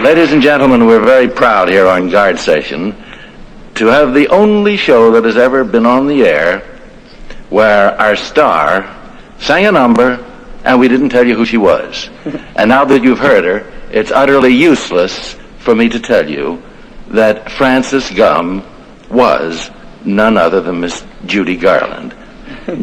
Ladies and gentlemen, we're very proud here on Guard Session to have the only show that has ever been on the air where our star sang a number and we didn't tell you who she was. And now that you've heard her, it's utterly useless for me to tell you that Frances Gumm was none other than Miss Judy Garland.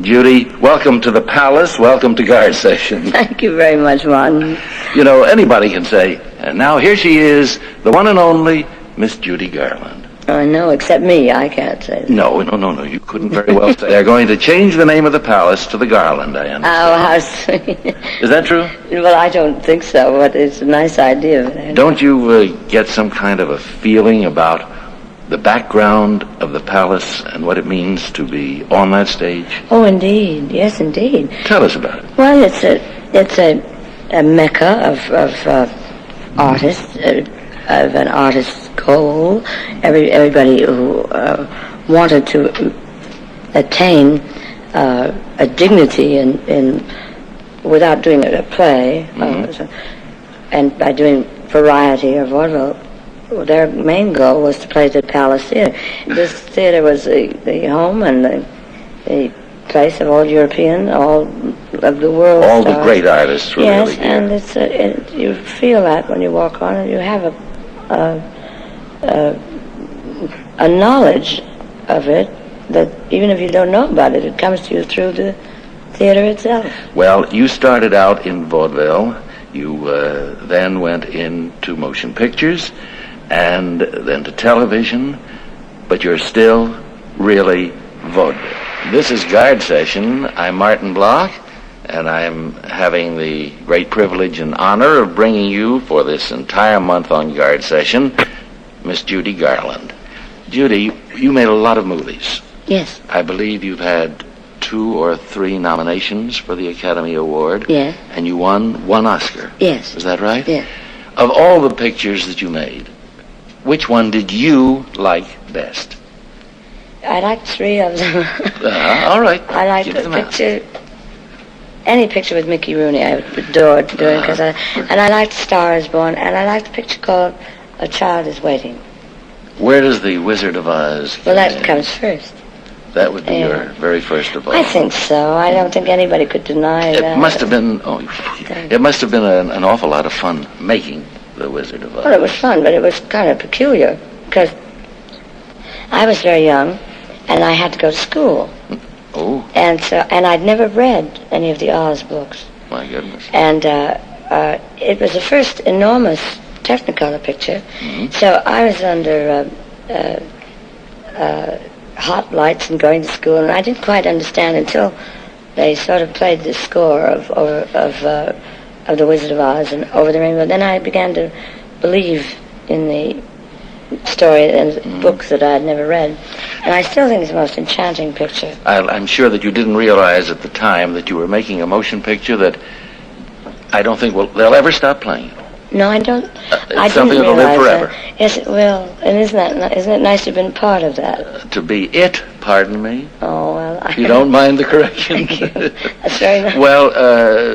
Judy, welcome to the Palace. Welcome to Guard Session. Thank you very much, Ron. You know, anybody can say, and now here she is, the one and only Miss Judy Garland. No, except me. I can't say that. No, you couldn't very well say. They're going to change the name of the palace to the Garland, I understand. Oh, how sweet. Is that true? Well, I don't think so, but it's a nice idea. Don't you get some kind of a feeling about the background of the palace and what it means to be on that stage? Oh, indeed. Yes, indeed. Tell us about it. Well, it's a mecca of artists, of an artist's goal. Everybody who wanted to attain a dignity in without doing a play, and by doing variety or vaudeville, their main goal was to play at the Palace Theater. This theater was the home and the place of all European, all of the world. All the great artists were yes, really here. And you feel that when you walk on, and you have a knowledge of it that even if you don't know about it, it comes to you through the theater itself. Well, you started out in vaudeville. You then went into motion pictures and then to television, but you're still really vaudeville. This is Guard Session. I'm Martin Bloch, and I'm having the great privilege and honor of bringing you for this entire month on Guard Session, Miss Judy Garland. Judy, you made a lot of movies. Yes. I believe you've had 2 or 3 nominations for the Academy Award. Yes. And you won 1 Oscar. Yes. Is that right? Yes. Of all the pictures that you made, which one did you like best? I liked 3 of them. All right. I liked the picture, any picture with Mickey Rooney. I adored doing because I liked Star is Born, and I liked the picture called A Child is Waiting. Where does the Wizard of Oz? Well, that comes first. That would be your very first of all. I think so. I don't think anybody could deny that. It must have been. It must have been an awful lot of fun making the Wizard of Oz. Well, it was fun, but it was kind of peculiar because I was very young, and I had to go to school. Oh. And I'd never read any of the Oz books. My goodness. And it was the first enormous Technicolor picture, so I was under hot lights and going to school, and I didn't quite understand until they sort of played the score of The Wizard of Oz and Over the Rainbow. Then I began to believe in the story and books that I had never read, and I still think it's the most enchanting picture. I'm sure that you didn't realize at the time that you were making a motion picture that I don't think they'll ever stop playing it. No, I don't. I something didn't that'll live realize forever. That. Yes, it will. And isn't it nice to have been part of that? To be it, pardon me. Oh, well. You don't mind the correction? Thank you. That's very nice. Well,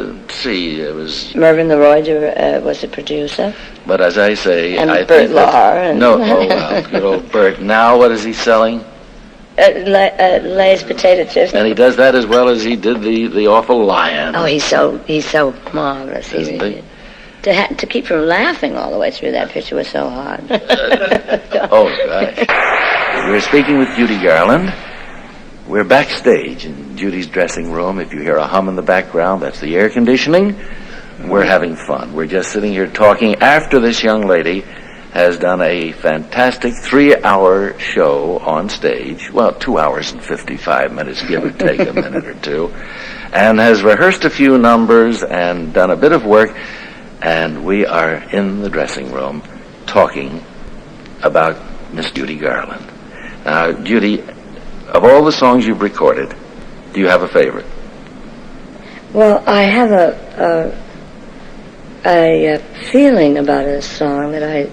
let's see, it was... Mervyn LeRoy was the producer. But as I say... And I Bert think Lahr. No, oh, well, good old Bert. Now what is he selling? Lay's potato chips. And he does that as well as he did the awful Lion. Oh, he's so marvelous. To keep from laughing all the way through that picture was so hard. Oh, gosh. We're speaking with Judy Garland. We're backstage in Judy's dressing room. If you hear a hum in the background, that's the air conditioning. We're having fun. We're just sitting here talking after this young lady has done a fantastic 3-hour show on stage. Well, 2 hours and 55 minutes, give or take a minute or two. And has rehearsed a few numbers and done a bit of work. And we are in the dressing room talking about Miss Judy Garland. Now, Judy, of all the songs you've recorded, do you have a favorite? Well, I have a feeling about a song that I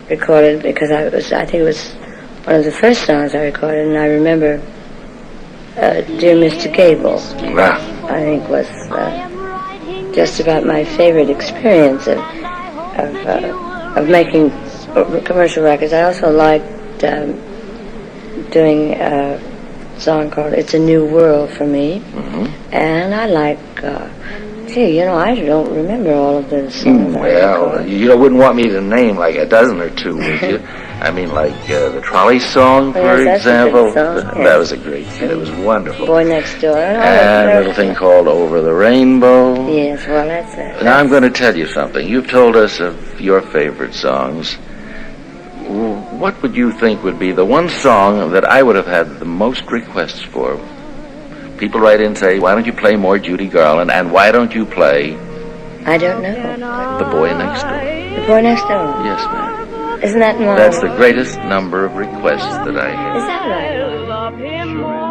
recorded because I think it was one of the first songs I recorded, and I remember Dear Mr. Gable. Wow. I think was just about my favorite experience of making commercial records. I also liked doing a song called "It's a New World" for me, and I like. I don't remember all of the songs. Well, you wouldn't want me to name like a dozen or two, would you? I mean, like the Trolley Song, for example. That was a great song. It was wonderful. Boy Next Door. And a little thing called Over the Rainbow. Yes, well, that's it. Now, I'm going to tell you something. You've told us of your favorite songs. What would you think would be the one song that I would have had the most requests for? People write in and say, why don't you play more Judy Garland, and why don't you play... I don't know. The Boy Next Door. The Boy Next Door? Yes, ma'am. Isn't that more? That's the greatest number of requests that I have. Is that right? Sure.